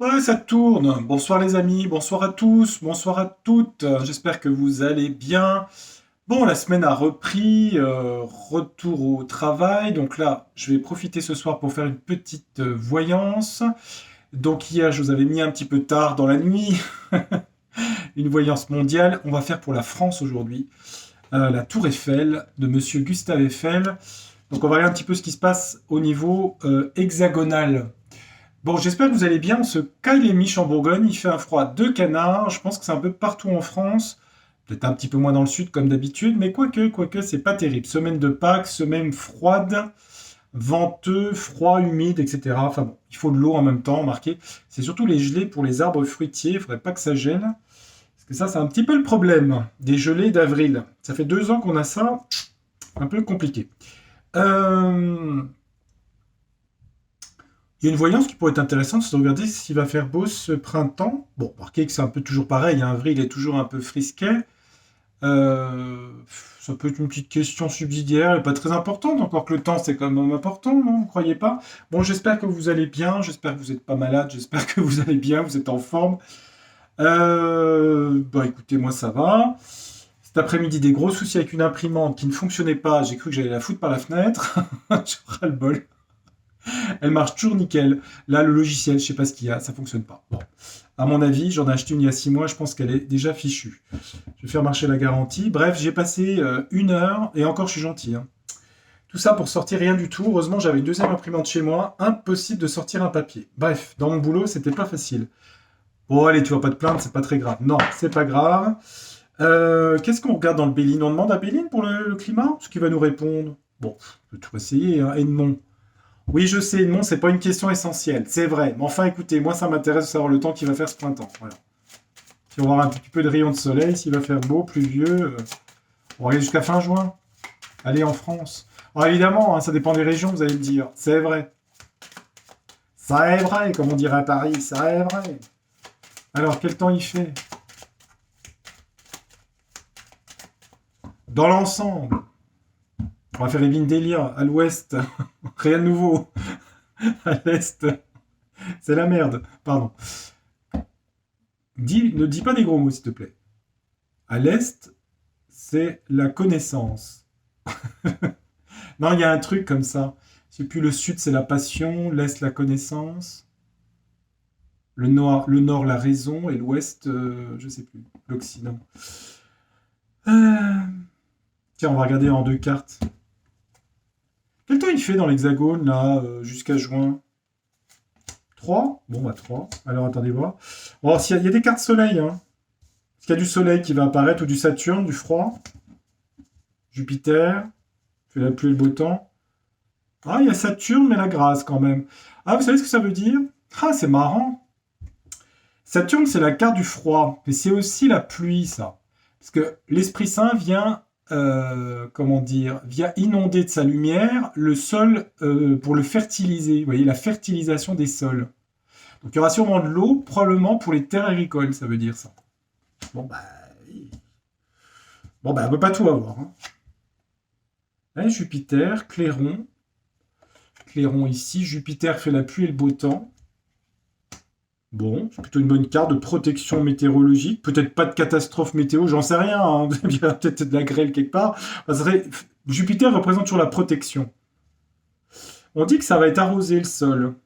Ouais, ça tourne. Bonsoir les amis, bonsoir à tous, bonsoir à toutes. J'espère que vous allez bien. Bon, la semaine a repris, retour au travail. Donc là, je vais profiter ce soir pour faire une petite voyance. Donc hier, je vous avais mis un petit peu tard dans la nuit, une voyance mondiale. On va faire pour la France aujourd'hui, la Tour Eiffel de Monsieur Gustave Eiffel. Donc on va regarder un petit peu ce qui se passe au niveau hexagonal. Bon, j'espère que vous allez bien. On se caille les miches en Bourgogne. Il fait un froid de canard. Je pense que c'est un peu partout en France. Peut-être un petit peu moins dans le sud comme d'habitude. Mais quoique, c'est pas terrible. Semaine de Pâques, semaine froide, venteux, froid, humide, etc. Enfin bon, il faut de l'eau en même temps, remarquez. C'est surtout les gelées pour les arbres fruitiers. Il faudrait pas que ça gèle. Parce que ça, c'est un petit peu le problème. Des gelées d'avril. Ça fait 2 ans qu'on a ça. Un peu compliqué. Euh, Il y a une voyance qui pourrait être intéressante, c'est de regarder s'il va faire beau ce printemps. Bon, remarquez que c'est un peu toujours pareil, hein, avril est toujours un peu frisquet. Ça peut être une petite question subsidiaire et pas très importante, encore que le temps c'est quand même important, non? Vous croyez pas? Bon, j'espère que vous allez bien, j'espère que vous n'êtes pas malade, j'espère que vous allez bien, vous êtes en forme. Bah écoutez, moi ça va. Cet après-midi, des gros soucis avec une imprimante qui ne fonctionnait pas, j'ai cru que j'allais la foutre par la fenêtre. Je ras le bol. Elle marche toujours nickel. Là, le logiciel, je sais pas ce qu'il y a, ça fonctionne pas. Bon. À mon avis, j'en ai acheté une il y a 6 mois, je pense qu'elle est déjà fichue. Je vais faire marcher la garantie. Bref, j'ai passé 1 heure, et encore je suis gentil, hein. Tout ça pour sortir rien du tout. Heureusement, j'avais une deuxième imprimante chez moi. Impossible de sortir un papier. Bref, dans mon boulot, c'était pas facile. Bon, allez, tu vas pas te plaindre, c'est pas très grave. Non, c'est pas grave. Qu'est-ce qu'on regarde dans le Béline? On demande à Béline pour le climat? Ce qu'il va nous répondre. Bon, on peut tout essayer, hein. Edmond. Oui, je sais, non, c'est pas une question essentielle, c'est vrai. Mais enfin, écoutez, moi, ça m'intéresse de savoir le temps qu'il va faire ce printemps. Voilà. Si on va avoir un petit peu de rayon de soleil, s'il va faire beau, pluvieux, on va aller jusqu'à fin juin. Allez en France. Alors évidemment, hein, ça dépend des régions, vous allez me dire. C'est vrai. Ça est vrai, comme on dirait à Paris, ça est vrai. Alors, quel temps il fait? Dans l'ensemble, on va faire Evelyne Delia. À l'ouest, rien de nouveau. À l'est, c'est la merde. Pardon. Ne dis pas des gros mots, s'il te plaît. À l'est, c'est la connaissance. Non, il y a un truc comme ça. Je sais plus, le sud, c'est la passion, l'est, la connaissance, le nord, la raison, et l'ouest, je sais plus, l'occident. Euh, Tiens, on va regarder en deux cartes. Quel temps il fait dans l'hexagone, là, jusqu'à juin? 3. Bon, bah 3. Alors, attendez voir. Bon, il y a des cartes soleil, hein. Est-ce qu'il y a du soleil qui va apparaître, ou du Saturne, du froid? Jupiter, fait la pluie et le beau temps. Ah, il y a Saturne, mais la grâce quand même. Ah, vous savez ce que ça veut dire? Ah, c'est marrant. Saturne, c'est la carte du froid, mais c'est aussi la pluie, ça. Parce que l'Esprit Saint vient, comment dire, vient inonder de sa lumière le sol pour le fertiliser. Vous voyez, la fertilisation des sols. Donc il y aura sûrement de l'eau, probablement pour les terres agricoles, ça veut dire ça. Bon, bah, oui. Bon, bah, on peut pas tout avoir, hein. Là, Jupiter, Clairon. Clairon ici. Jupiter fait la pluie et le beau temps. Bon, c'est plutôt une bonne carte de protection météorologique. Peut-être pas de catastrophe météo, j'en sais rien, hein. Il y a peut-être de la grêle quelque part. Enfin, Jupiter représente toujours la protection. On dit que ça va être arrosé le sol.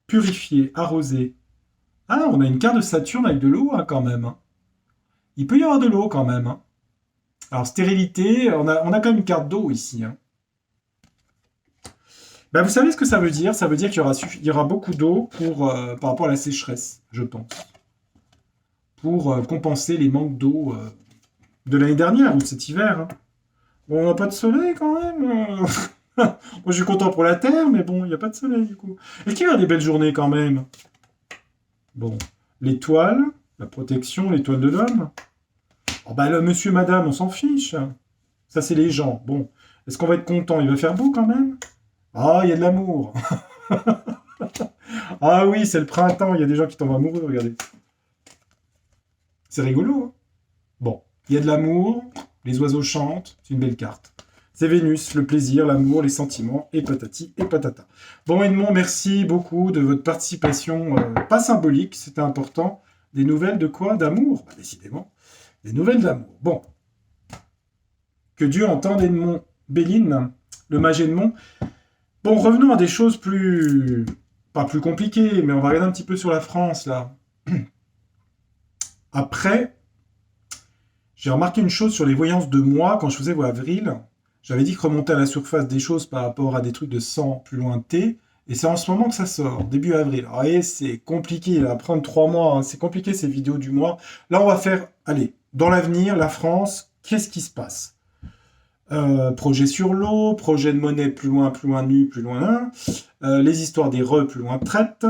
Purifié, arrosé. Ah, on a une carte de Saturne avec de l'eau, hein, quand même, hein. Il peut y avoir de l'eau quand même, hein. Alors, stérilité, on a quand même une carte d'eau ici, hein. Ben, vous savez ce que ça veut dire? Ça veut dire qu'il y aura beaucoup d'eau par rapport à la sécheresse, je pense. Pour compenser les manques d'eau de l'année dernière ou de cet hiver, hein. Bon, on n'a pas de soleil quand même. Moi, je suis content pour la Terre, mais bon, il n'y a pas de soleil du coup. Est-ce qu'il y a des belles journées quand même? Bon, l'étoile, la protection, l'étoile de l'homme. Oh, bah, là, monsieur, madame, on s'en fiche. Ça, c'est les gens. Bon, est-ce qu'on va être content? Il va faire beau quand même? Ah, il y a de l'amour. Ah oui, c'est le printemps, il y a des gens qui tombent amoureux, regardez. C'est rigolo, hein. Bon, il y a de l'amour, les oiseaux chantent, c'est une belle carte. C'est Vénus, le plaisir, l'amour, les sentiments, et patati et patata. Bon, Edmond, merci beaucoup de votre participation, pas symbolique, c'était important. Des nouvelles de quoi? D'amour? Bah, décidément, des nouvelles d'amour. Bon, que Dieu entende Edmond Béline, le mage Edmond. Bon, revenons à des choses plus... pas plus compliquées, mais on va regarder un petit peu sur la France, là. Après, j'ai remarqué une chose sur les voyances de moi, quand je faisais voix avril. J'avais dit que remonter à la surface des choses par rapport à des trucs de 100 plus loin de T, et c'est en ce moment que ça sort, début avril. Alors, vous voyez, c'est compliqué, là, prendre 3 mois, hein, c'est compliqué ces vidéos du mois. Là, on va faire, allez, dans l'avenir, la France, qu'est-ce qui se passe? Projet sur l'eau, projet de monnaie plus loin, nu, plus loin, les histoires des plus loin, traite.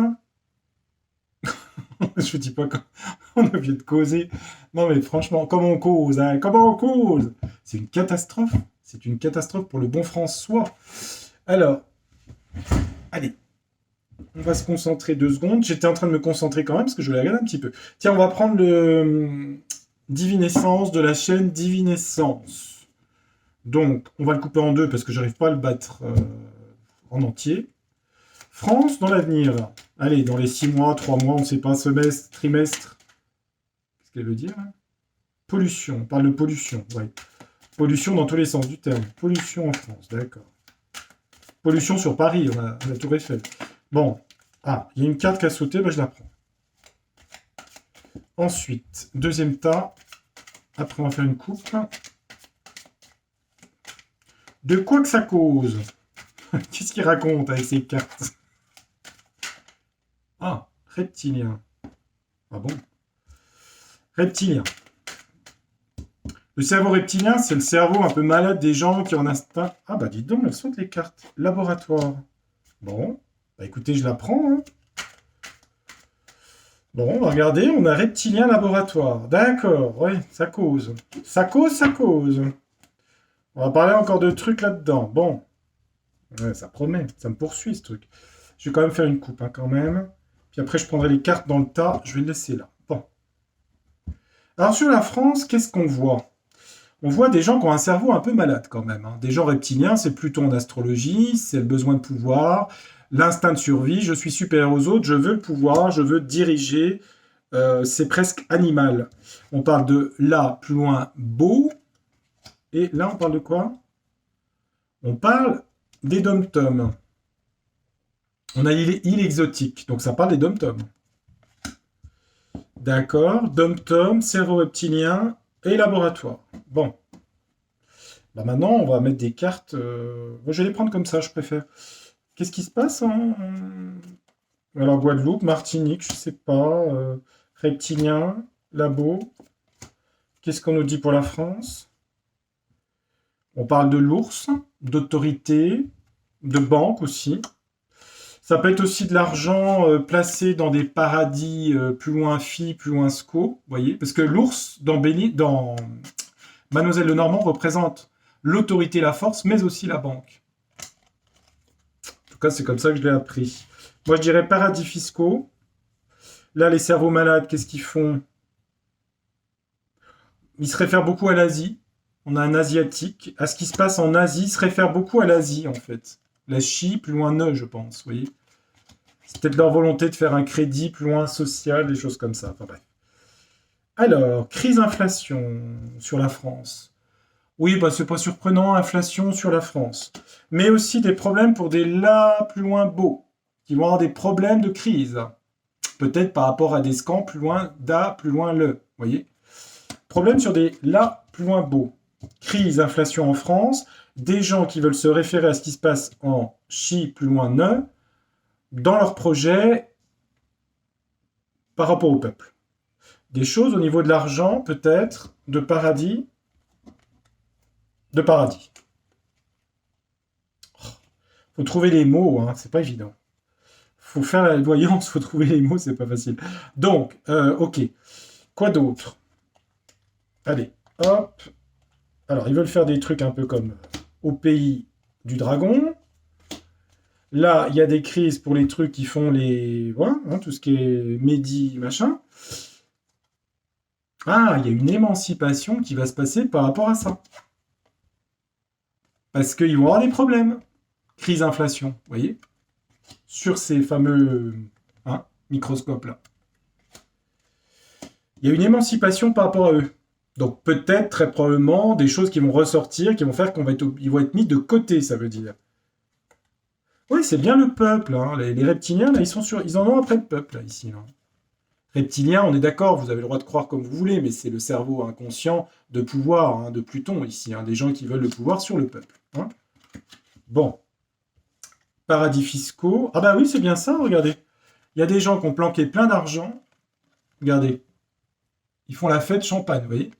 Je dis pas qu'on a oublié de causer. Non, mais franchement, comment on cause, hein? Comment on cause? C'est une catastrophe. C'est une catastrophe pour le bon François. Alors, allez, on va se concentrer 2 secondes. J'étais en train de me concentrer quand même parce que je voulais regarder un petit peu. Tiens, on va prendre le Divinescence de la chaîne Divinescence. Donc, on va le couper en 2 parce que j'arrive pas à le battre en entier. France dans l'avenir. Allez, dans les 6 mois, 3 mois, on ne sait pas, semestre, trimestre. Qu'est-ce qu'elle veut dire hein? Pollution, on parle de pollution, oui. Pollution dans tous les sens du terme. Pollution en France, d'accord. Pollution sur Paris, on a la Tour Eiffel. Bon, il y a une carte qui a sauté, je la prends. Ensuite, deuxième tas. Après, on va faire une coupe. De quoi que ça cause? Qu'est-ce qu'il raconte avec ces cartes? Ah, reptilien. Ah bon? Reptilien. Le cerveau reptilien, c'est le cerveau un peu malade des gens qui ont un instinct... Ah bah dites donc, elles sautent les cartes. Laboratoire. Bon, bah écoutez, je la prends. Hein. Bon, on va regarder, on a reptilien laboratoire. D'accord, oui, ça cause. Ça cause, ça cause. On va parler encore de trucs là-dedans. Bon, ouais, ça promet, ça me poursuit ce truc. Je vais quand même faire une coupe, hein, quand même. Puis après, je prendrai les cartes dans le tas. Je vais le laisser là. Bon. Alors sur la France, qu'est-ce qu'on voit? On voit des gens qui ont un cerveau un peu malade quand même. Hein. Des gens reptiliens, c'est Pluton en astrologie, c'est le besoin de pouvoir, l'instinct de survie, je suis supérieur aux autres, je veux le pouvoir, je veux diriger, c'est presque animal. On parle de là, plus loin, beau, et là on parle de quoi? On parle des dom-toms. On a île exotique, donc ça parle des dom-toms. D'accord, dom-tom, cerveau reptilien et laboratoire. Bon. Bah maintenant, on va mettre des cartes. Moi, je vais les prendre comme ça, je préfère. Qu'est-ce qui se passe Alors, Guadeloupe, Martinique, je sais pas. Reptilien, labo. Qu'est-ce qu'on nous dit pour la France? On parle de l'ours, d'autorité, de banque aussi. Ça peut être aussi de l'argent placé dans des paradis plus loin Phi, plus loin Sco, vous voyez? Parce que l'ours, dans Mademoiselle Lenormand, représente l'autorité, la force, mais aussi la banque. En tout cas, c'est comme ça que je l'ai appris. Moi, je dirais paradis fiscaux. Là, les cerveaux malades, qu'est-ce qu'ils font? Ils se réfèrent beaucoup à l'Asie. On a un asiatique. À ce qui se passe en Asie, ils se réfèrent beaucoup à l'Asie, en fait. La Chine, plus loin ne, je pense, vous voyez. C'est peut-être leur volonté de faire un crédit plus loin social, des choses comme ça. Enfin bref. Alors, crise inflation sur la France. Oui, bah, c'est pas surprenant, inflation sur la France. Mais aussi des problèmes pour des là plus loin beaux, qui vont avoir des problèmes de crise. Peut-être par rapport à des scans plus loin da, plus loin le. Vous voyez? Problème sur des là plus loin beaux. Crise, inflation en France, des gens qui veulent se référer à ce qui se passe en chi plus loin ne, dans leur projet par rapport au peuple. Des choses au niveau de l'argent, peut-être, de paradis. De paradis. Faut trouver les mots, hein, c'est pas évident. Faut faire la voyance, faut trouver les mots, c'est pas facile. Donc, ok. Quoi d'autre? Allez, hop. Alors, ils veulent faire des trucs un peu comme au pays du dragon. Là, il y a des crises pour les trucs qui font les... Voilà, hein, tout ce qui est médi, machin. Ah, il y a une émancipation qui va se passer par rapport à ça. Parce qu'ils vont avoir des problèmes. Crise inflation, vous voyez, sur ces fameux microscopes-là. Il y a une émancipation par rapport à eux. Donc peut-être, très probablement, des choses qui vont ressortir, qui vont faire qu'ils vont être mis de côté, ça veut dire. Oui, c'est bien le peuple. Hein. Les reptiliens, là, ils en ont après le peuple, là, ici. Là. Reptiliens, on est d'accord, vous avez le droit de croire comme vous voulez, mais c'est le cerveau inconscient de pouvoir, hein, de Pluton, ici. Hein, des gens qui veulent le pouvoir sur le peuple. Hein. Bon. Paradis fiscaux. Ah bah oui, c'est bien ça, regardez. Il y a des gens qui ont planqué plein d'argent. Regardez. Ils font la fête champagne, vous voyez.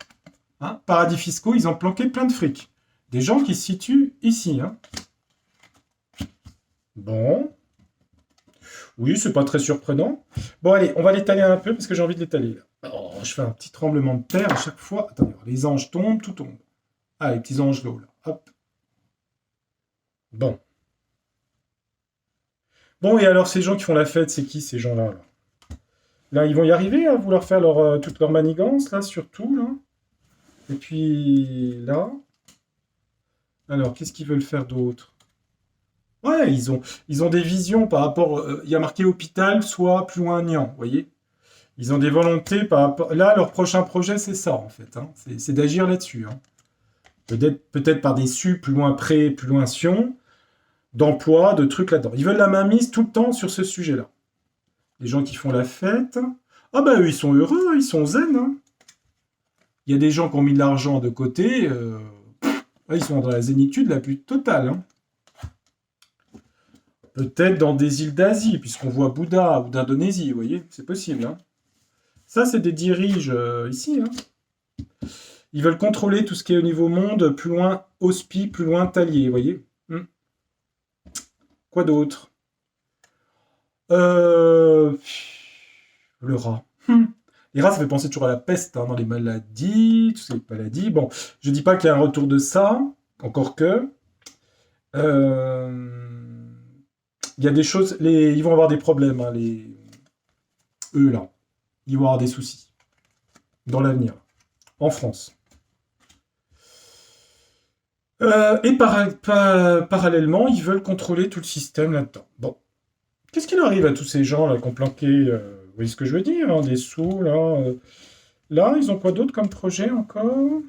Hein, paradis fiscaux, ils ont planqué plein de fric. Des gens qui se situent ici. Hein. Bon. Oui, c'est pas très surprenant. Bon, allez, on va l'étaler un peu parce que j'ai envie de l'étaler là. Oh, je fais un petit tremblement de terre à chaque fois. Attendez, les anges tombent, tout tombe. Ah, les petits anges d'eau là. Hop. Bon. Bon, et alors ces gens qui font la fête, c'est qui ces gens-là là? Là, ils vont y arriver à vouloir faire toute leur manigance, là, surtout, là. Et puis, là. Alors, qu'est-ce qu'ils veulent faire d'autre? Ouais, ils ont des visions par rapport... il y a marqué hôpital, soit plus loin Nian, vous voyez? Ils ont des volontés par rapport... Là, leur prochain projet, c'est ça, en fait. Hein. C'est d'agir là-dessus. Hein. Peut-être par des su, plus loin près, plus loin Sion, d'emploi, de trucs là-dedans. Ils veulent la mainmise tout le temps sur ce sujet-là. Les gens qui font la fête. Ah bah eux, ils sont heureux, ils sont zen. Hein. Il y a des gens qui ont mis de l'argent de côté. Ils sont dans la zénitude la plus totale. Hein. Peut-être dans des îles d'Asie, puisqu'on voit Bouddha ou d'Indonésie, vous voyez, c'est possible. Hein. Ça, c'est des diriges ici. Hein. Ils veulent contrôler tout ce qui est au niveau monde, plus loin Hospi, plus loin Talier, vous voyez. Quoi d'autre? Le rat. Les rats, ça fait penser toujours à la peste, hein, dans les maladies, toutes ces maladies. Bon, je dis pas qu'il y a un retour de ça, encore que. Il y a des choses, ils vont avoir des problèmes, hein, eux là. Ils vont avoir des soucis dans l'avenir, en France. Et parallèlement, ils veulent contrôler tout le système là-dedans. Bon. Qu'est-ce qu'il arrive à tous ces gens là qui ont planqué, vous voyez ce que je veux dire, hein, des sous là. Là, ils ont quoi d'autre comme projet encore?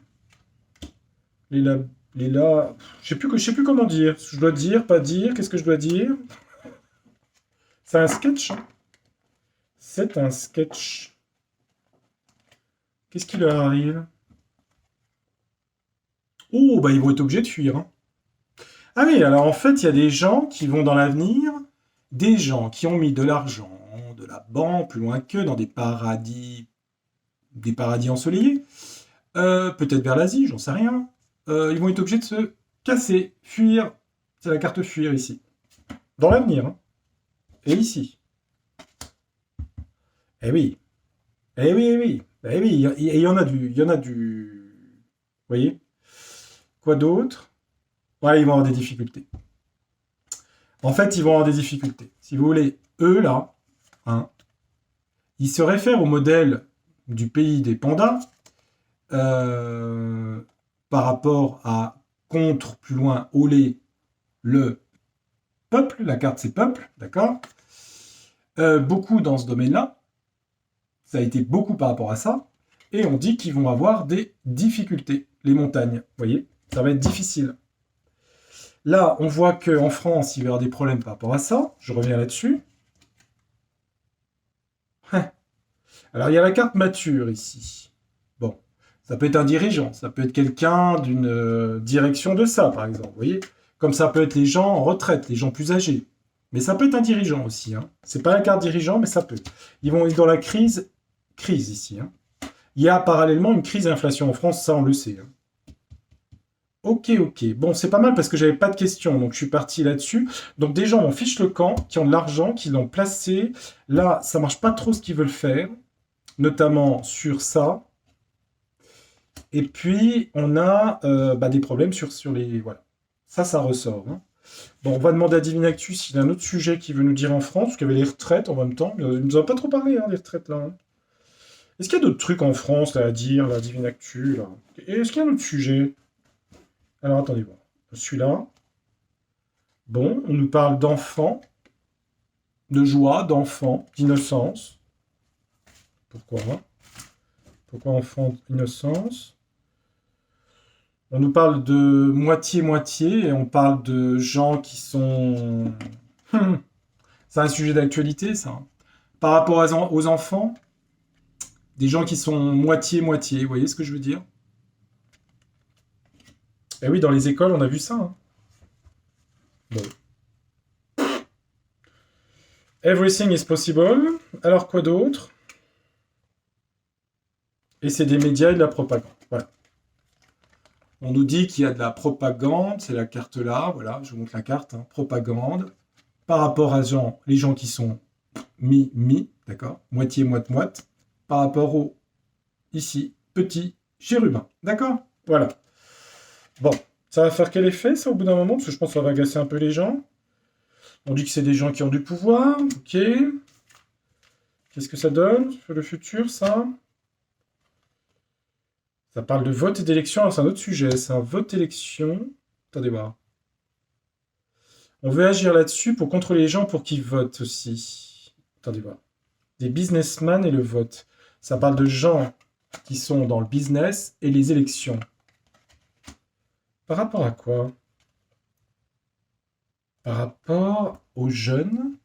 Les là, je sais plus comment dire. Je dois dire, pas dire. Qu'est-ce que je dois dire? C'est un sketch. Hein. C'est un sketch. Qu'est-ce qui leur arrive? Oh, bah ils vont être obligés de fuir. Hein. Ah oui, alors en fait, il y a des gens qui vont dans l'avenir, des gens qui ont mis de l'argent, de la banque, plus loin que dans des paradis ensoleillés, peut-être vers l'Asie, j'en sais rien. Ils vont être obligés de se casser, fuir. C'est la carte fuir ici. Dans l'avenir. Hein. Et ici. Eh oui. Eh oui, eh oui. Eh oui, il y en a du... Il y en a du... Vous voyez? Quoi d'autre? Ouais, ils vont avoir des difficultés. En fait, ils vont avoir des difficultés. Si vous voulez, eux, là, hein, ils se réfèrent au modèle du pays des pandas par rapport à contre, plus loin, Olé, le peuple, la carte c'est peuple, d'accord beaucoup dans ce domaine-là, ça a été beaucoup par rapport à ça, et on dit qu'ils vont avoir des difficultés, les montagnes, vous voyez, ça va être difficile. Là, on voit qu'en France, il va y avoir des problèmes par rapport à ça, je reviens là-dessus. Alors, il y a la carte mature ici. Bon, ça peut être un dirigeant, ça peut être quelqu'un d'une direction de ça, par exemple, vous voyez. Comme ça peut être les gens en retraite, les gens plus âgés. Mais ça peut être un dirigeant aussi. Hein. C'est pas la carte dirigeant, mais ça peut. Ils vont être dans la crise ici. Hein. Il y a parallèlement une crise d'inflation en France, ça on le sait. Hein. Ok. Bon, c'est pas mal parce que j'avais pas de questions, donc je suis parti là-dessus. Donc des gens, on fiche le camp, qui ont de l'argent, qui l'ont placé. Là, ça marche pas trop ce qu'ils veulent faire, notamment sur ça. Et puis, on a des problèmes sur les... Voilà. Ça ressort. Hein. Bon, on va demander à Divinactu s'il y a un autre sujet qu'il veut nous dire en France, parce qu'il y avait les retraites en même temps. Il ne nous a pas trop parlé, hein, des retraites, là. Hein. Est-ce qu'il y a d'autres trucs en France là, à dire, la Divinactu, là? Est-ce qu'il y a un autre sujet? Alors, attendez voir. celui-là. Bon, on nous parle d'enfants, de joie, d'enfants, d'innocence. Pourquoi? Pourquoi enfant, innocence? On nous parle de moitié-moitié et on parle de gens qui sont... C'est un sujet d'actualité, ça. Par rapport aux enfants, des gens qui sont moitié-moitié, vous voyez ce que je veux dire? Eh oui, dans les écoles, on a vu ça. Hein. Bon. Everything is possible. Alors quoi d'autre? Et c'est des médias et de la propagande. Voilà. On nous dit qu'il y a de la propagande, c'est la carte là, voilà, je vous montre la carte, hein, propagande, par rapport à les gens qui sont mi, d'accord, moitié, moite, par rapport aux, ici, petits chérubins, d'accord? Voilà. Bon, ça va faire quel effet, ça, au bout d'un moment? Parce que je pense que ça va agacer un peu les gens. On dit que c'est des gens qui ont du pouvoir, ok. Qu'est-ce que ça donne pour le futur, ça? Ça parle de vote et d'élection, alors c'est un autre sujet, c'est un vote élection. Attendez voir. On veut agir là-dessus pour contrôler les gens pour qu'ils votent aussi. Attendez voir. Des businessmen et le vote. Ça parle de gens qui sont dans le business et les élections. Par rapport à quoi? Par rapport aux jeunes.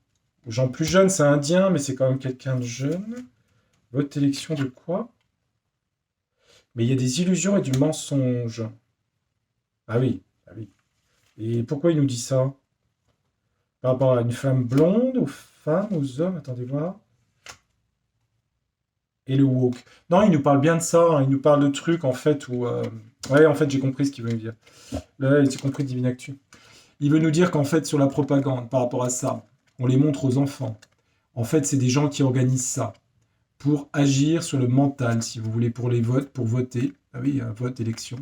Aux gens plus jeunes, c'est indien, mais c'est quand même quelqu'un de jeune. Vote élection de quoi? Mais il y a des illusions et du mensonge. Ah oui, ah oui. Et pourquoi il nous dit ça? Par rapport à une femme blonde, aux femmes, aux hommes, attendez voir. Et le woke. Non, il nous parle bien de ça, hein. Il nous parle de trucs en fait où... Ouais, en fait, j'ai compris ce qu'il veut me dire. Là, j'ai compris Divine Actu. Il veut nous dire qu'en fait, sur la propagande, par rapport à ça, on les montre aux enfants. En fait, c'est des gens qui organisent ça pour agir sur le mental, si vous voulez, pour les votes, pour voter. Ah oui, un vote, élection.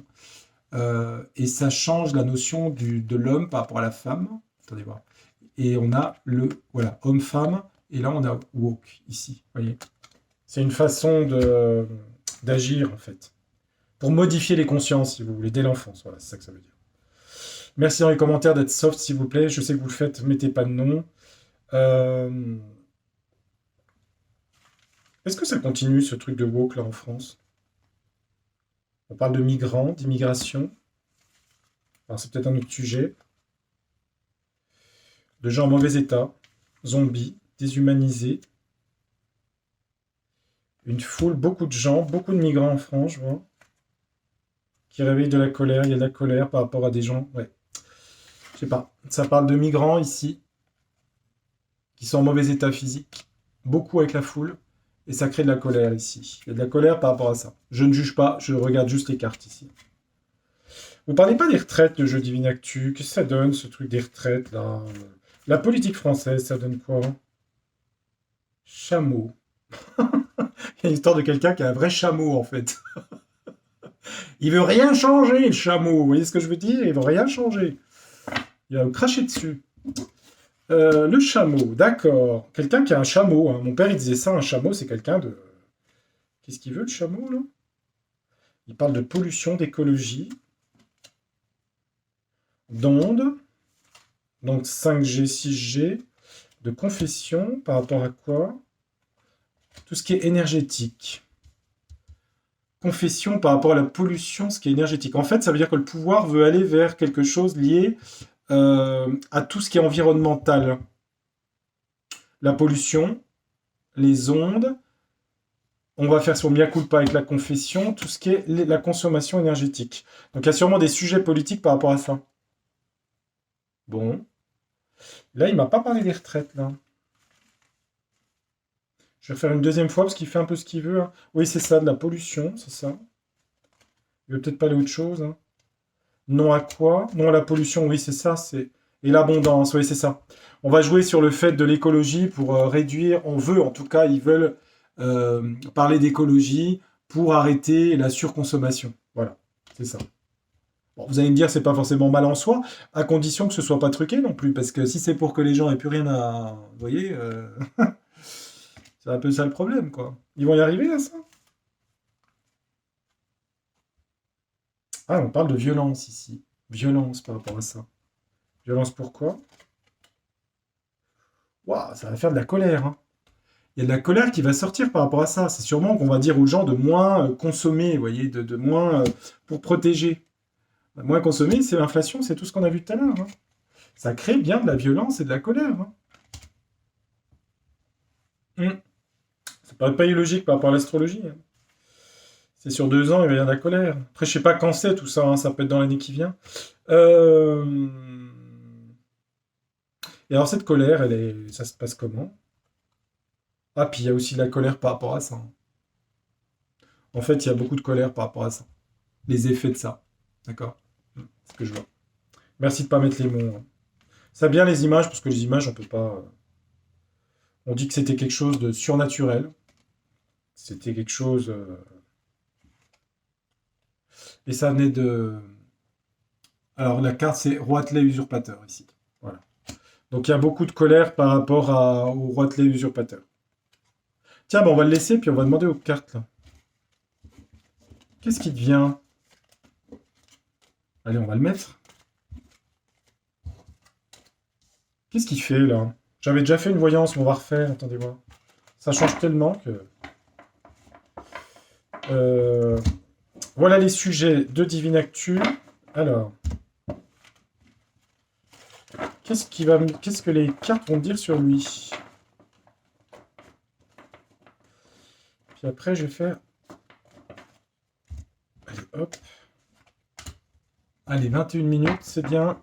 Et ça change la notion de l'homme par rapport à la femme. Attendez voir. Et on a voilà, homme-femme, et là on a woke, ici, voyez. C'est une façon d'agir, en fait. Pour modifier les consciences, si vous voulez, dès l'enfance. Voilà, c'est ça que ça veut dire. Merci dans les commentaires d'être soft, s'il vous plaît. Je sais que vous le faites, mettez pas de nom. Est-ce que ça continue, ce truc de woke, là, en France? On parle de migrants, d'immigration. Alors, c'est peut-être un autre sujet. De gens en mauvais état, zombies, déshumanisés. Une foule, beaucoup de gens, beaucoup de migrants en France, je vois, qui réveillent de la colère. Il y a de la colère par rapport à des gens, ouais. Je sais pas. Ça parle de migrants ici, qui sont en mauvais état physique, beaucoup avec la foule, et ça crée de la colère ici. Il y a de la colère par rapport à ça. Je ne juge pas, je regarde juste les cartes ici. Vous parlez pas des retraites, le jeu Divine Actu. Qu'est-ce que ça donne, ce truc des retraites, là? La politique française, ça donne quoi? Chameau. Il y a une histoire de quelqu'un qui a un vrai chameau, en fait. Il veut rien changer, le chameau. Vous voyez ce que je veux dire? Il veut rien changer. Il va me cracher dessus. Le chameau, d'accord. Quelqu'un qui a un chameau. Hein. Mon père, il disait ça, un chameau, c'est quelqu'un de... Qu'est-ce qu'il veut, le chameau, là? Il parle de pollution, d'écologie, d'ondes, donc 5G, 6G, de confession, par rapport à quoi? Tout ce qui est énergétique. Confession par rapport à la pollution, ce qui est énergétique. En fait, ça veut dire que le pouvoir veut aller vers quelque chose lié à tout ce qui est environnemental. La pollution, les ondes, on va faire son mea culpa avec la confession, tout ce qui est la consommation énergétique. Donc il y a sûrement des sujets politiques par rapport à ça. Bon. Là, il m'a pas parlé des retraites, là. Je vais refaire une deuxième fois parce qu'il fait un peu ce qu'il veut. Hein. Oui, c'est ça, de la pollution, c'est ça. Il veut peut-être parler autre chose. Hein. Non à quoi? Non à la pollution, oui, c'est ça. Et l'abondance, oui, c'est ça. On va jouer sur le fait de l'écologie pour réduire, on veut, en tout cas, ils veulent parler d'écologie pour arrêter la surconsommation. Voilà, c'est ça. Bon, vous allez me dire, c'est pas forcément mal en soi, à condition que ce soit pas truqué non plus, parce que si c'est pour que les gens aient plus rien à... Vous voyez, c'est un peu ça le problème, quoi. Ils vont y arriver à ça? Ah, on parle de violence ici. Violence par rapport à ça. Violence pourquoi? Waouh, ça va faire de la colère, hein. Il y a de la colère qui va sortir par rapport à ça. C'est sûrement qu'on va dire aux gens de moins consommer, vous voyez, de moins pour protéger. Moins consommer, c'est l'inflation, c'est tout ce qu'on a vu tout à l'heure, hein. Ça crée bien de la violence et de la colère, hein. Ça paraît pas illogique par rapport à l'astrologie, hein. C'est sur 2 ans, il va y avoir de la colère. Après, je sais pas quand c'est tout ça, hein, ça peut être dans l'année qui vient. Euh, Et alors, cette colère, ça se passe comment? Ah, puis il y a aussi de la colère par rapport à ça, hein. En fait, il y a beaucoup de colère par rapport à ça. Les effets de ça. D'accord? C'est ce que je vois. Merci de pas mettre les mots, hein. Ça bien les images, parce que les images, on peut pas. On dit que c'était quelque chose de surnaturel. C'était quelque chose. Et ça venait de. Alors, la carte, c'est Roitelet usurpateur, ici. Voilà. Donc, il y a beaucoup de colère par rapport au Roitelet usurpateur. Tiens, on va le laisser, puis on va demander aux cartes, là. Qu'est-ce qui devient? Allez, on va le mettre. Qu'est-ce qu'il fait, là? J'avais déjà fait une voyance, mais on va refaire. Attendez voir. Ça change tellement que... Voilà les sujets de Divine Actu. Alors... Qu'est-ce que les cartes vont dire sur lui? Puis après, je vais faire... Allez, hop. Allez, 21 minutes, c'est bien.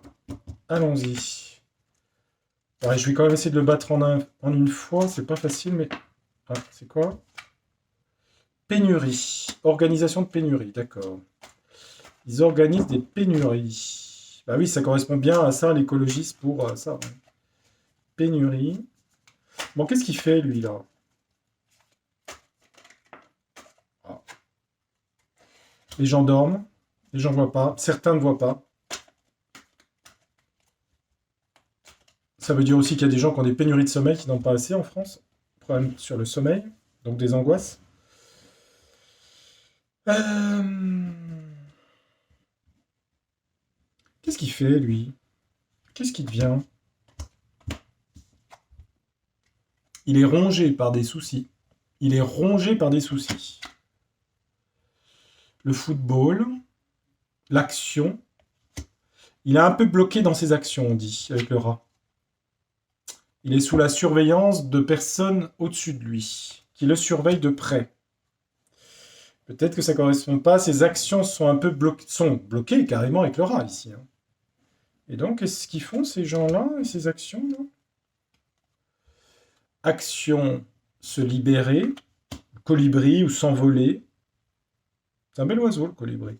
Allons-y. Ouais, je vais quand même essayer de le battre en une fois. C'est pas facile, mais... Ah, c'est quoi? Pénurie. Organisation de pénurie, d'accord. Ils organisent des pénuries. Bah oui, ça correspond bien à ça, l'écologiste, pour ça. Ouais. Pénurie. Bon, qu'est-ce qu'il fait, lui, là? Ah. Les gens dorment. Les gens ne voient pas. Certains ne voient pas. Ça veut dire aussi qu'il y a des gens qui ont des pénuries de sommeil qui n'ont pas assez en France. Problème sur le sommeil, donc des angoisses. Qu'est-ce qu'il fait, lui? Qu'est-ce qu'il devient? Il est rongé par des soucis. Il est rongé par des soucis. Le football, l'action. Il est un peu bloqué dans ses actions, on dit, avec le rat. Il est sous la surveillance de personnes au-dessus de lui, qui le surveillent de près. Peut-être que ça ne correspond pas. Ses actions sont un peu bloquées carrément avec le rat ici, hein. Et donc, qu'est-ce qu'ils font ces gens-là et ces actions-là? Action, se libérer, colibri ou s'envoler. C'est un bel oiseau, le colibri.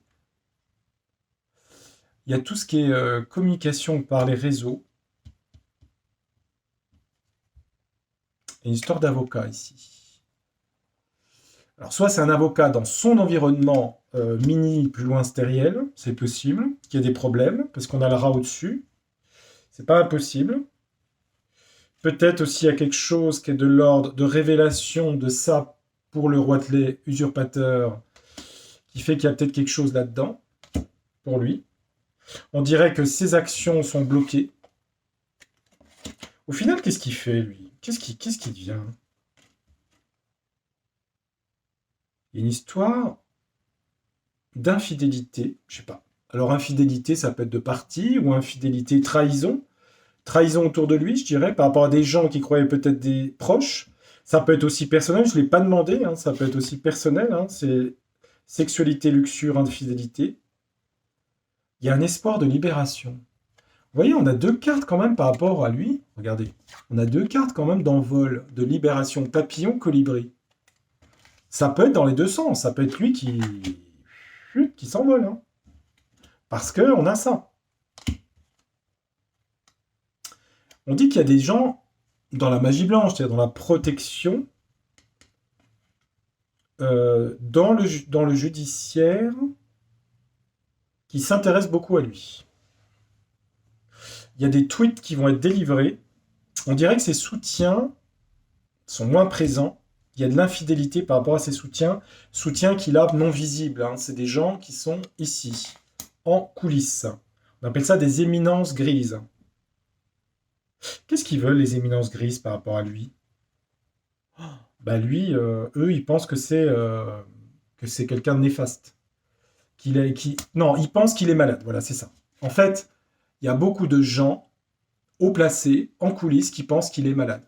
Il y a tout ce qui est communication par les réseaux. Et une histoire d'avocat ici. Alors, soit c'est un avocat dans son environnement mini, plus loin stériel, c'est possible, qu'il y ait des problèmes, parce qu'on a le rat au-dessus. C'est pas impossible. Peut-être aussi il y a quelque chose qui est de l'ordre de révélation de ça pour le Roitelet usurpateur, qui fait qu'il y a peut-être quelque chose là-dedans, pour lui. On dirait que ses actions sont bloquées. Au final, qu'est-ce qu'il fait, lui? Qu'est-ce qu'il devient? Il y a une histoire d'infidélité, je sais pas. Alors, infidélité, ça peut être de parti, ou infidélité, trahison. Trahison autour de lui, je dirais, par rapport à des gens qui croyaient peut-être des proches. Ça peut être aussi personnel, je ne l'ai pas demandé, hein, ça peut être aussi personnel, hein, c'est sexualité, luxure, infidélité. Il y a un espoir de libération. Vous voyez, on a 2 cartes quand même par rapport à lui. Regardez, on a 2 cartes quand même d'envol, de libération, papillon, colibri. Ça peut être dans les 2 sens, ça peut être lui qui s'envole, hein. Parce qu'on a ça. On dit qu'il y a des gens dans la magie blanche, c'est-à-dire dans la protection, dans le judiciaire, qui s'intéressent beaucoup à lui. Il y a des tweets qui vont être délivrés. On dirait que ses soutiens sont moins présents. Il y a de l'infidélité par rapport à ses soutiens. Soutiens qu'il a non visibles, hein. C'est des gens qui sont ici, en coulisses. On appelle ça des éminences grises. Qu'est-ce qu'ils veulent, les éminences grises, par rapport à lui? Bah lui, eux, ils pensent que c'est quelqu'un de néfaste. Non, ils pensent qu'il est malade. Voilà, c'est ça. En fait, il y a beaucoup de gens haut placés, en coulisses, qui pensent qu'il est malade.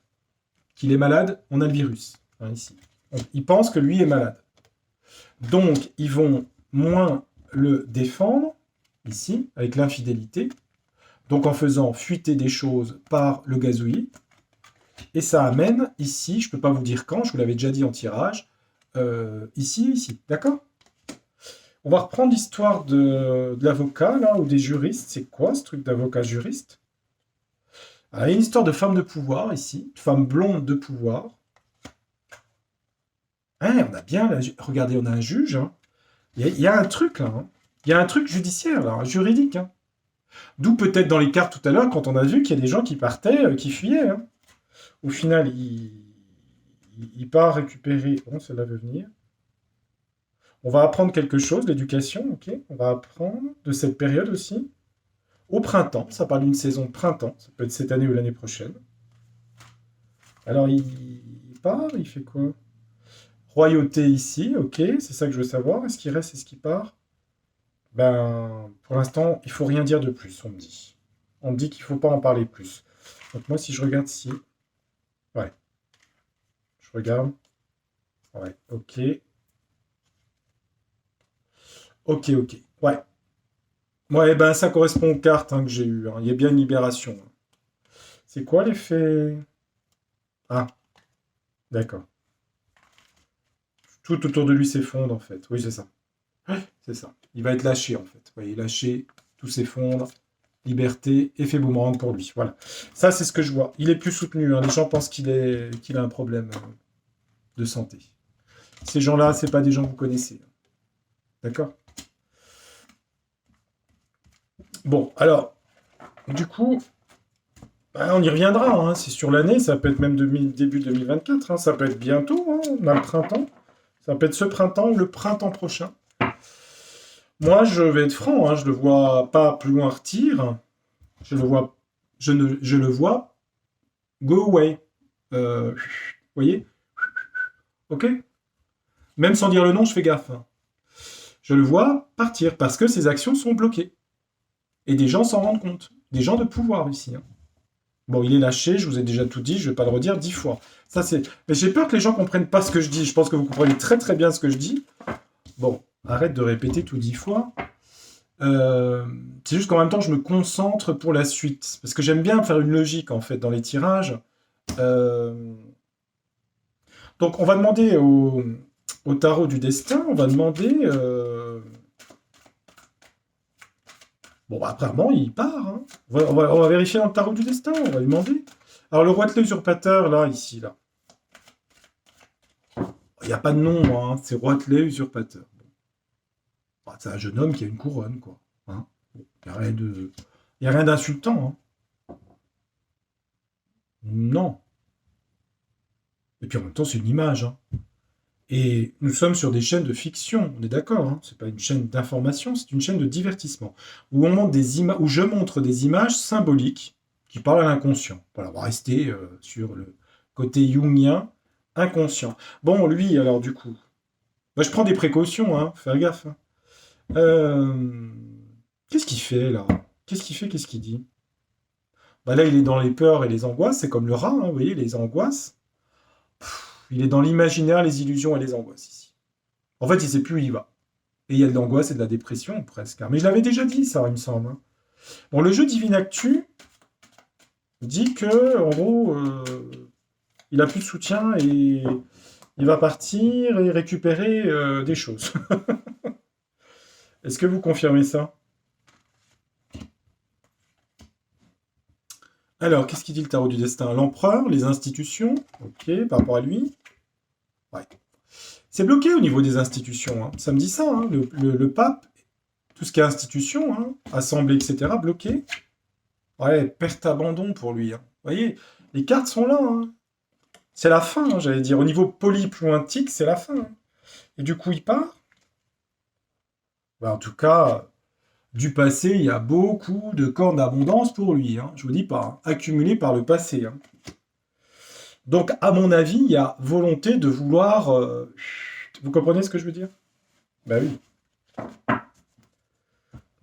Qu'il est malade, on a le virus, hein, ici. Donc, ils pensent que lui est malade. Donc, ils vont moins le défendre, ici, avec l'infidélité, donc en faisant fuiter des choses par le gazouillis. Et ça amène, ici, je ne peux pas vous dire quand, je vous l'avais déjà dit en tirage, ici, d'accord? On va reprendre l'histoire de l'avocat, là, ou des juristes. C'est quoi ce truc d'avocat juriste? Il y a une histoire de femme de pouvoir, ici, de femme blonde de pouvoir. Hein, on a bien, là, regardez, on a un juge, hein. Il y a un truc, là, hein. Il y a un truc judiciaire, là, juridique, hein. D'où peut-être dans les cartes tout à l'heure, quand on a vu qu'il y a des gens qui partaient, qui fuyaient, hein. Au final, il part récupérer... Bon, celle-là veut venir. On va apprendre quelque chose, l'éducation, ok? On va apprendre de cette période aussi. Au printemps, ça parle d'une saison de printemps, ça peut être cette année ou l'année prochaine. Alors, il part, il fait quoi? Royauté ici, ok, c'est ça que je veux savoir. Est-ce qu'il reste, est-ce qu'il part? Ben, pour l'instant, il faut rien dire de plus, on me dit. On me dit qu'il ne faut pas en parler plus. Donc moi, si je regarde ici... Ouais. Je regarde. Ouais, ok. Ok, ok. Ouais. Ouais, ben ça correspond aux cartes, hein, que j'ai eues, hein. Il y a bien une libération, hein. C'est quoi l'effet? Ah, d'accord. Tout autour de lui s'effondre, en fait. Oui, c'est ça. Ouais, c'est ça. Il va être lâché, en fait. Vous voyez, lâché, tout s'effondre, liberté, effet boomerang pour lui. Voilà. Ça, c'est ce que je vois. Il est plus soutenu, hein. Les gens pensent qu'il a un problème de santé. Ces gens-là, c'est pas des gens que vous connaissez, hein. D'accord? Bon, alors, du coup, bah, on y reviendra, hein. C'est sur l'année, ça peut être même début 2024, hein. Ça peut être bientôt, hein. On a le printemps. Ça peut être ce printemps ou le printemps prochain. Moi, je vais être franc, hein, je le vois pas plus loin retire. Je le vois, je le vois go away. Vous voyez? Ok? Même sans dire le nom, je fais gaffe, hein. Je le vois partir parce que ses actions sont bloquées. Et des gens s'en rendent compte. Des gens de pouvoir ici, hein. Bon, il est lâché, je vous ai déjà tout dit, je vais pas le redire 10 fois. Ça, c'est... Mais j'ai peur que les gens comprennent pas ce que je dis. Je pense que vous comprenez très très bien ce que je dis. Bon, arrête de répéter tout 10 fois. C'est juste qu'en même temps, je me concentre pour la suite. Parce que j'aime bien faire une logique, en fait, dans les tirages. Euh, Donc, on va demander au tarot du destin, on va demander... Bon, bah, apparemment, il part, hein. On va vérifier dans le tarot du destin, on va lui demander. Alors, le roi de l'usurpateur, là, ici, là. Il n'y a pas de nom, hein. C'est roi de l'usurpateur. Bon. Bah, c'est un jeune homme qui a une couronne, quoi. Hein. Bon, il n'y a rien d'insultant, hein. Non. Et puis en même temps, c'est une image, hein. Et nous sommes sur des chaînes de fiction, on est d'accord, hein. C'est pas une chaîne d'information, c'est une chaîne de divertissement. Où, où je montre des images symboliques qui parlent à l'inconscient. Voilà, on va rester sur le côté jungien, inconscient. Bon, lui, alors du coup, bah, je prends des précautions, hein, faire gaffe, hein. Euh, Qu'est-ce qu'il fait là? Qu'est-ce qu'il fait? Qu'est-ce qu'il dit? Bah là, il est dans les peurs et les angoisses, c'est comme le rat, hein, vous voyez, les angoisses. Il est dans l'imaginaire, les illusions et les angoisses ici. En fait, il ne sait plus où il va. Et il y a de l'angoisse et de la dépression, presque. Mais je l'avais déjà dit, ça, il me semble, hein. Bon, le jeu Divine Actu dit que, en gros, il a plus de soutien et il va partir et récupérer des choses. Est-ce que vous confirmez ça? Alors, qu'est-ce qu'il dit le tarot du destin? L'empereur, les institutions, ok, par rapport à lui. Ouais. C'est bloqué au niveau des institutions, hein. Ça me dit ça, hein. Le pape, tout ce qui est institution, hein, assemblée, etc., bloqué. Ouais, perte abandon pour lui, hein. Vous voyez, les cartes sont là, hein. C'est la fin, hein, j'allais dire. Au niveau polyplointique, c'est la fin, hein. Et du coup, il part. Bah, en tout cas, Du passé, il y a beaucoup de cornes d'abondance pour lui, hein, je vous dis pas, hein, accumulées par le passé, hein. Donc, à mon avis, il y a volonté de vouloir. Vous comprenez ce que je veux dire? Bah oui.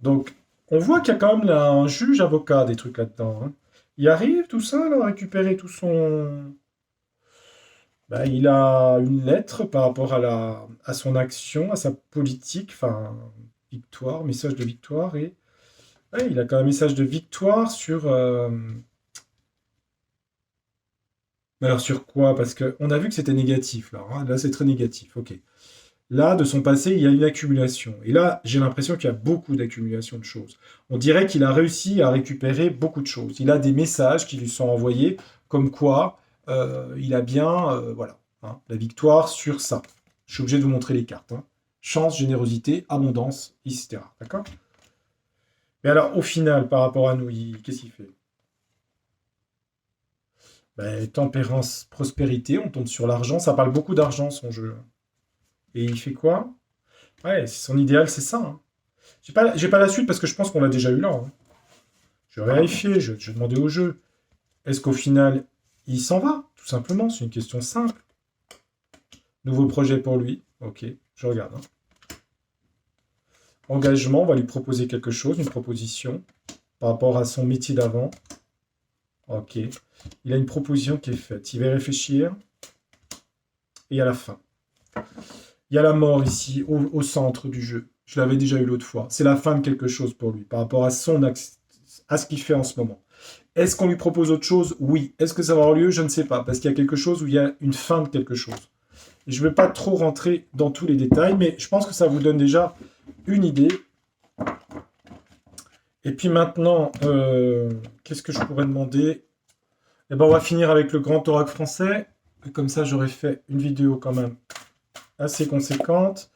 Donc, on voit qu'il y a quand même là, un juge avocat des trucs là-dedans, hein. Il arrive tout ça, là, à récupérer tout son. Bah, il a une lettre par rapport à son action, à sa politique, enfin, victoire, message de victoire, et ouais, il a quand même un message de victoire sur. Mais alors sur quoi? Parce qu'on a vu que c'était négatif, là, hein. Là, c'est très négatif, ok. Là, de son passé, il y a une accumulation. Et là, j'ai l'impression qu'il y a beaucoup d'accumulation de choses. On dirait qu'il a réussi à récupérer beaucoup de choses. Il a des messages qui lui sont envoyés, comme quoi il a bien, voilà, hein, la victoire sur ça. Je suis obligé de vous montrer les cartes, hein. Chance, générosité, abondance, etc. D'accord? Mais alors, au final, par rapport à nous, qu'est-ce qu'il fait? Ben, tempérance, prospérité, on tombe sur l'argent. Ça parle beaucoup d'argent, son jeu. Et il fait quoi? Ouais, son idéal, c'est ça, hein. J'ai pas la suite parce que je pense qu'on l'a déjà eu là, hein. Je vais vérifier, je vais demander au jeu. Est-ce qu'au final, il s'en va? Tout simplement, c'est une question simple. Nouveau projet pour lui. Ok, je regarde, hein. Engagement, on va lui proposer quelque chose, une proposition par rapport à son métier d'avant. Ok. Il a une proposition qui est faite. Il va y réfléchir. Et à la fin. Il y a la mort ici, au centre du jeu. Je l'avais déjà eu l'autre fois. C'est la fin de quelque chose pour lui, par rapport à à ce qu'il fait en ce moment. Est-ce qu'on lui propose autre chose? Oui. Est-ce que ça va avoir lieu? Je ne sais pas, parce qu'il y a quelque chose où il y a une fin de quelque chose. Et je ne vais pas trop rentrer dans tous les détails, mais je pense que ça vous donne déjà une idée. Et puis maintenant, qu'est-ce que je pourrais demander? Eh ben, on va finir avec le grand oracle français. Et comme ça, j'aurais fait une vidéo quand même assez conséquente.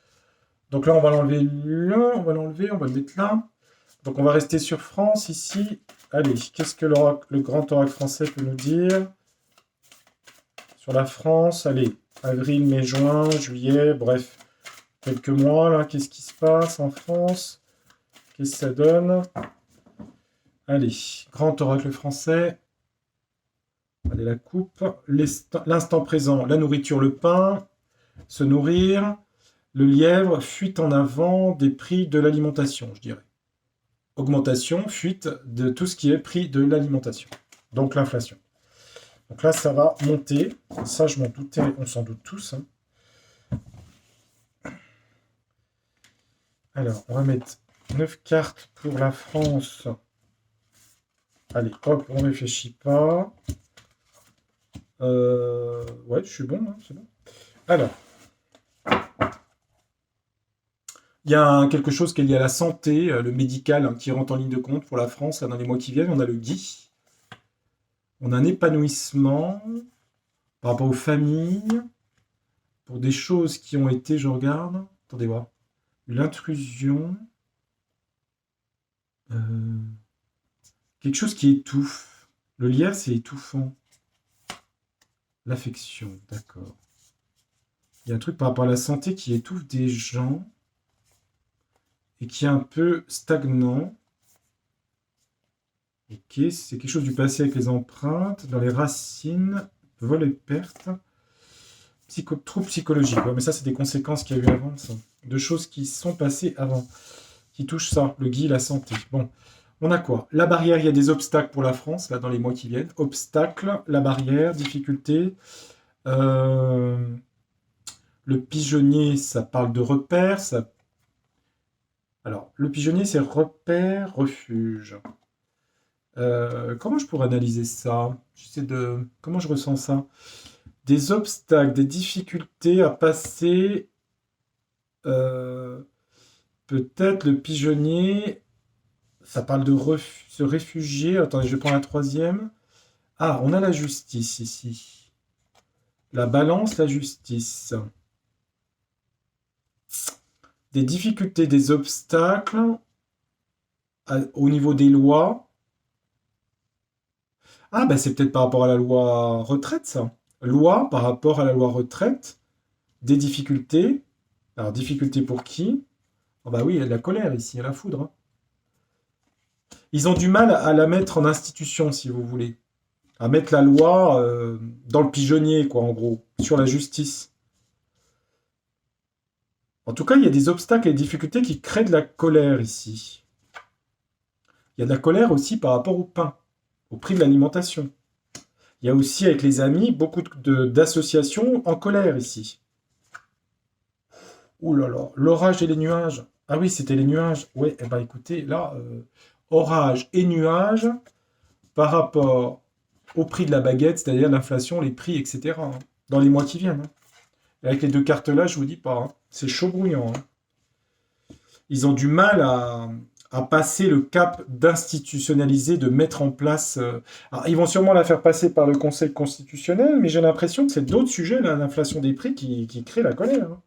Donc là, on va l'enlever là, on va le mettre là. Donc on va rester sur France ici. Allez, qu'est-ce que le grand oracle français peut nous dire sur la France? Allez, avril, mai, juin, juillet, bref, quelques mois là. Qu'est-ce qui se passe en France? Qu'est-ce que ça donne? Allez, grand oracle français. Allez, la coupe. L'instant présent, la nourriture, le pain, se nourrir. Le lièvre, fuite en avant des prix de l'alimentation, je dirais. Augmentation, fuite de tout ce qui est prix de l'alimentation. Donc l'inflation. Donc là, ça va monter. Ça, je m'en doutais, on s'en doute tous, hein. Alors, on va mettre 9 cartes pour la France. Allez, hop, on ne réfléchit pas. Ouais, je suis bon, hein, c'est bon. Alors, il y a quelque chose qui est lié à la santé, le médical, hein, qui rentre en ligne de compte pour la France là, dans les mois qui viennent. On a le Guy. On a un épanouissement par rapport aux familles, pour des choses qui ont été, je regarde, attendez voir, l'intrusion, quelque chose qui étouffe. Le lierre, c'est étouffant. L'affection, d'accord. Il y a un truc par rapport à la santé qui étouffe des gens et qui est un peu stagnant. Ok, c'est quelque chose du passé avec les empreintes, dans les racines, vol et perte. Troubles psychologiques. Ouais, mais ça, c'est des conséquences qu'il y a eu avant, ça. De choses qui sont passées avant, qui touchent ça, le Guy, la santé. Bon, on a quoi? La barrière, il y a des obstacles pour la France, là, dans les mois qui viennent. Obstacles, la barrière, difficulté. Le pigeonnier, ça parle de repères. Alors, le pigeonnier, c'est repère, refuge. Comment je pourrais analyser ça? Comment je ressens ça? Des obstacles, des difficultés à passer. euh, Peut-être le pigeonnier, ça parle de se réfugier. Attendez, je vais prendre la troisième. Ah, on a la justice ici. La balance, la justice. Des difficultés, des obstacles au niveau des lois. Ah, ben c'est peut-être par rapport à la loi retraite, ça. Loi par rapport à la loi retraite. Des difficultés. Alors, difficultés pour qui? Ah bah oui, il y a de la colère ici, il y a la foudre, hein. Ils ont du mal à la mettre en institution, si vous voulez. À mettre la loi dans le pigeonnier, quoi, en gros, sur la justice. En tout cas, il y a des obstacles et des difficultés qui créent de la colère ici. Il y a de la colère aussi par rapport au pain, au prix de l'alimentation. Il y a aussi avec les amis beaucoup d'associations en colère ici. Ouh là là, l'orage et les nuages. Ah oui, c'était les nuages. Ouais, eh ben écoutez, là, orage et nuages par rapport au prix de la baguette, c'est-à-dire l'inflation, les prix, etc., hein, dans les mois qui viennent. Hein. Et avec les deux cartes-là, je vous dis pas, hein, c'est chaud brouillant. Hein. Ils ont du mal à passer le cap d'institutionnaliser, de mettre en place. Alors, ils vont sûrement la faire passer par le Conseil constitutionnel, mais j'ai l'impression que c'est d'autres sujets, là, l'inflation des prix, qui créent la colère. Hein.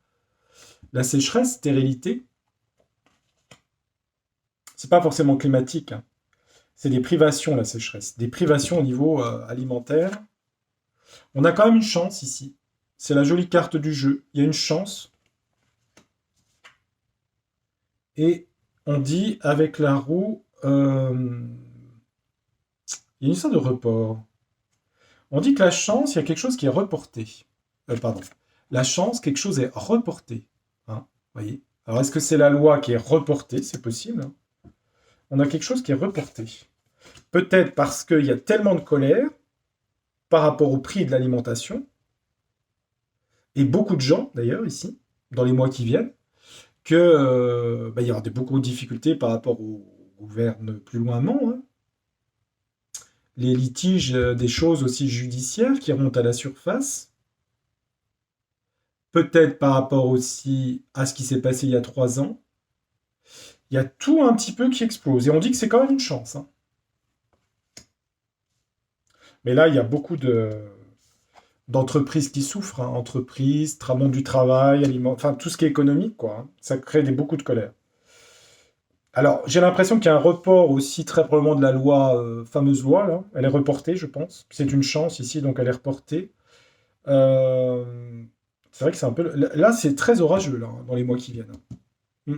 La sécheresse, stérilité, c'est pas forcément climatique. Hein. C'est des privations, la sécheresse. Des privations au niveau alimentaire. On a quand même une chance ici. C'est la jolie carte du jeu. Il y a une chance. Et on dit avec la roue, il y a une histoire de report. On dit que la chance, il y a quelque chose qui est reporté. Pardon. La chance, quelque chose est reporté. Hein, voyez. Alors, est-ce que c'est la loi qui est reportée? C'est possible. Hein. On a quelque chose qui est reporté. Peut-être parce qu'il y a tellement de colère par rapport au prix de l'alimentation, et beaucoup de gens, d'ailleurs, ici, dans les mois qui viennent, que il y aura beaucoup de difficultés par rapport au gouverne plus loinement. Hein. Les litiges, des choses aussi judiciaires qui remontent à la surface. Peut-être par rapport aussi à ce qui s'est passé il y a 3 ans. Il y a tout un petit peu qui explose. Et on dit que c'est quand même une chance. Hein. Mais là, il y a beaucoup d'entreprises qui souffrent. Hein. Entreprises, monde du travail, enfin tout ce qui est économique, quoi. Hein. Ça crée beaucoup de colère. Alors, j'ai l'impression qu'il y a un report aussi très probablement de la loi, fameuse loi, là. Elle est reportée, je pense. C'est une chance ici, donc elle est reportée. Euh, c'est vrai que c'est un peu... Là, c'est très orageux, là, hein, dans les mois qui viennent. Hmm.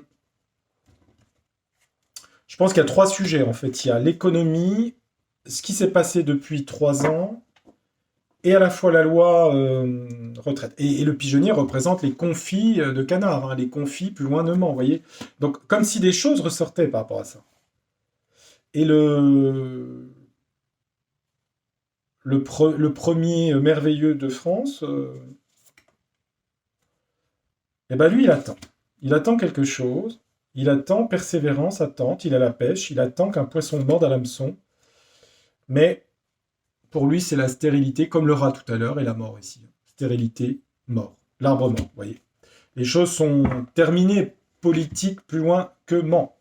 Je pense qu'il y a 3 sujets, en fait. Il y a l'économie, ce qui s'est passé depuis 3 ans, et à la fois la loi retraite. Et le pigeonnier représente les confits de canard, hein, les confits plus loinement, vous voyez. Donc, comme si des choses ressortaient par rapport à ça. Et le premier merveilleux de France, eh ben lui, il attend. Il attend quelque chose. Il attend persévérance, attente. Il a la pêche. Il attend qu'un poisson morde à l'hameçon. Mais pour lui, c'est la stérilité, comme le rat tout à l'heure, et la mort ici. Stérilité, mort. L'arbre mort, vous voyez. Les choses sont terminées, politiques, plus loin que ment.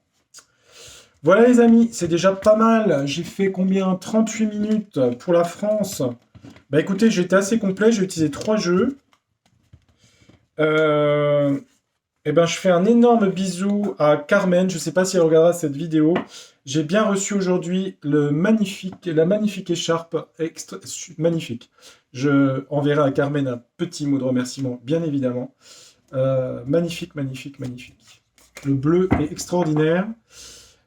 Voilà les amis, c'est déjà pas mal. J'ai fait combien? 38 minutes pour la France. Bah écoutez, j'étais assez complet, j'ai utilisé 3 jeux. Eh ben, je fais un énorme bisou à Carmen. Je ne sais pas si elle regardera cette vidéo. J'ai bien reçu aujourd'hui la magnifique écharpe. Magnifique. Je enverrai à Carmen un petit mot de remerciement, bien évidemment. Magnifique, magnifique, magnifique. Le bleu est extraordinaire.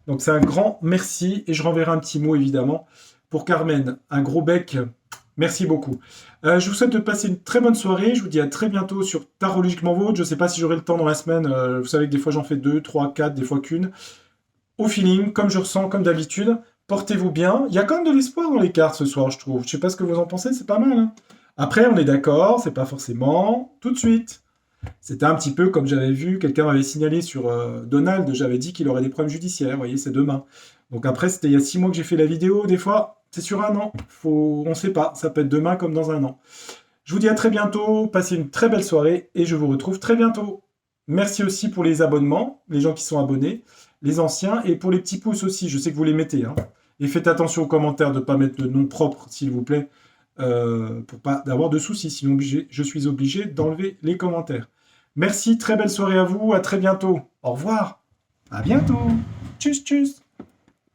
Donc c'est un grand merci. Et je renverrai un petit mot, évidemment, pour Carmen. Un gros bec. Merci beaucoup. Je vous souhaite de passer une très bonne soirée. Je vous dis à très bientôt sur Tarologiquement Vôtre. Je ne sais pas si j'aurai le temps dans la semaine. Vous savez que des fois j'en fais 2, 3, 4, des fois qu'une. Au feeling, comme je ressens, comme d'habitude. Portez-vous bien. Il y a quand même de l'espoir dans les cartes ce soir, je trouve. Je ne sais pas ce que vous en pensez, c'est pas mal. Hein. Après, on est d'accord, c'est pas forcément tout de suite. C'était un petit peu comme j'avais vu, quelqu'un m'avait signalé sur Donald, j'avais dit qu'il aurait des problèmes judiciaires. Vous voyez, c'est demain. Donc après, c'était il y a 6 mois que j'ai fait la vidéo. Des fois, c'est sur un an. On ne sait pas. Ça peut être demain comme dans un an. Je vous dis à très bientôt. Passez une très belle soirée et je vous retrouve très bientôt. Merci aussi pour les abonnements, les gens qui sont abonnés, les anciens, et pour les petits pouces aussi. Je sais que vous les mettez. Hein. Et faites attention aux commentaires de ne pas mettre le nom propre, s'il vous plaît, pour pas avoir de soucis. Sinon, je suis obligé d'enlever les commentaires. Merci, très belle soirée à vous. À très bientôt. Au revoir. À bientôt. Tchuss, tchuss.